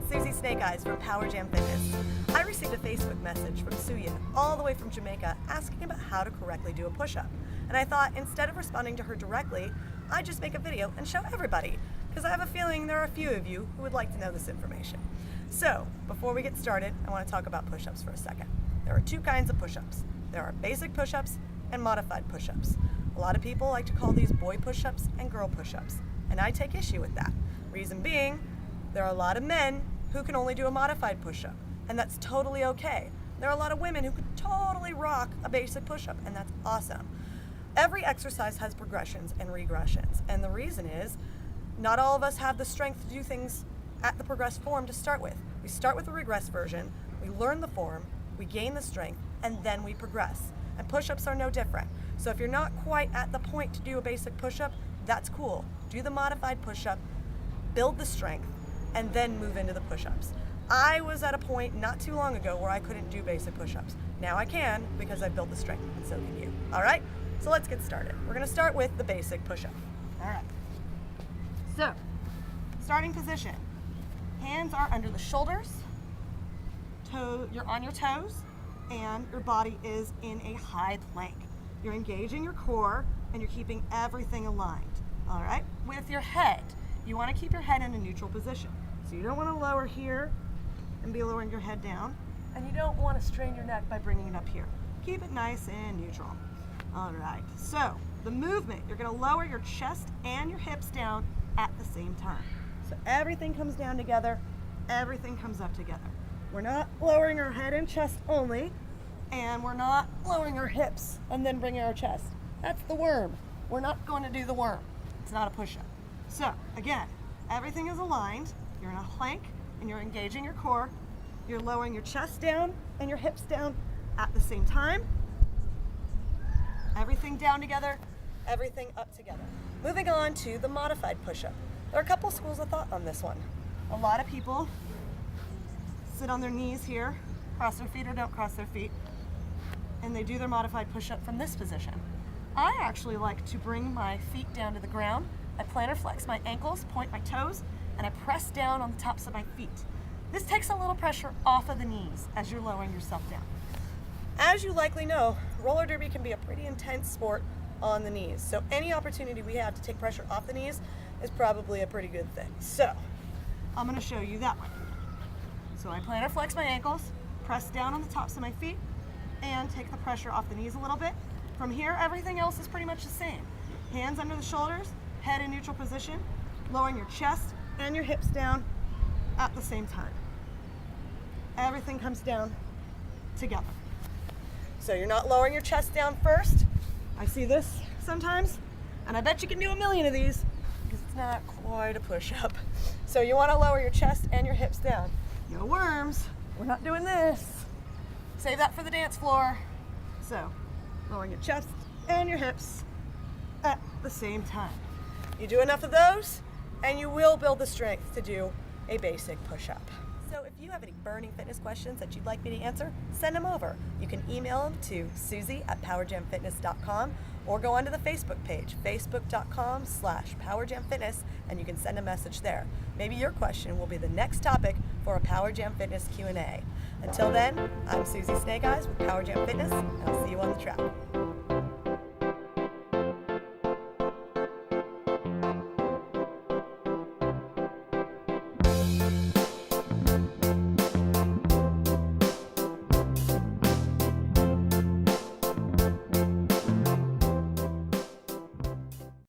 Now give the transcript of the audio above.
Suzy Snake Eyes from Power Jam Fitness. I received a Facebook message from Suyen all the way from Jamaica asking about how to correctly do a push-up. And I thought instead of responding to her directly, I'd just make a video and show everybody, because I have a feeling there are a few of you who would like to know this information. So, before we get started, I want to talk about push-ups for a second. There are two kinds of push-ups. There are basic push-ups and modified push-ups. A lot of people like to call these boy push-ups and girl push-ups, and I take issue with that. Reason being, there are a lot of men who can only do a modified push-up, and that's totally okay. There are a lot of women who could totally rock a basic push-up, and that's awesome. Every exercise has progressions and regressions, and the reason is not all of us have the strength to do things at the progressed form to start with. We start with the regressed version, we learn the form, we gain the strength, and then we progress. And push-ups are no different. So if you're not quite at the point to do a basic push-up, that's cool. Do the modified push-up, build the strength, and then move into the push-ups. I was at a point not too long ago where I couldn't do basic push-ups. Now I can because I've built the strength, and so can you. All right, so let's get started. We're gonna start with the basic push-up. All right, so starting position. Hands are under the shoulders, you're on your toes, and your body is in a high plank. You're engaging your core, and you're keeping everything aligned. All right, with your head, you wanna keep your head in a neutral position. So you don't wanna lower here and be lowering your head down, and you don't wanna strain your neck by bringing it up here. Keep it nice and neutral. All right, so the movement, you're gonna lower your chest and your hips down at the same time. So everything comes down together, everything comes up together. We're not lowering our head and chest only, and we're not lowering our hips and then bringing our chest. That's the worm. We're not going to do the worm. It's not a push-up. So again, everything is aligned. You're in a plank and you're engaging your core. You're lowering your chest down and your hips down at the same time. Everything down together, everything up together. Moving on to the modified push-up. There are a couple schools of thought on this one. A lot of people sit on their knees here, cross their feet or don't cross their feet, and they do their modified push-up from this position. I actually like to bring my feet down to the ground. I plantar flex my ankles, point my toes, and I press down on the tops of my feet. This takes a little pressure off of the knees as you're lowering yourself down. As you likely know, roller derby can be a pretty intense sport on the knees, so any opportunity we have to take pressure off the knees is probably a pretty good thing. So I'm going to show you that one. So I plantar flex my ankles, press down on the tops of my feet, and take the pressure off the knees a little bit. From here, everything else is pretty much the same. Hands under the shoulders, head in neutral position, lowering your chest and your hips down at the same time. Everything comes down together. So you're not lowering your chest down first. I see this sometimes, and I bet you can do a million of these because it's not quite a push-up. So you want to lower your chest and your hips down. No worms. We're not doing this. Save that for the dance floor. So, lowering your chest and your hips at the same time. You do enough of those, and you will build the strength to do a basic push-up. So if you have any burning fitness questions that you'd like me to answer, send them over. You can email them to suzy@powerjamfitness.com or go onto the Facebook page, facebook.com/powerjamfitness, and you can send a message there. Maybe your question will be the next topic for a Power Jam Fitness Q&A. Until then, I'm Suzy Snake Eyes with Power Jam Fitness, and I'll see you on the track.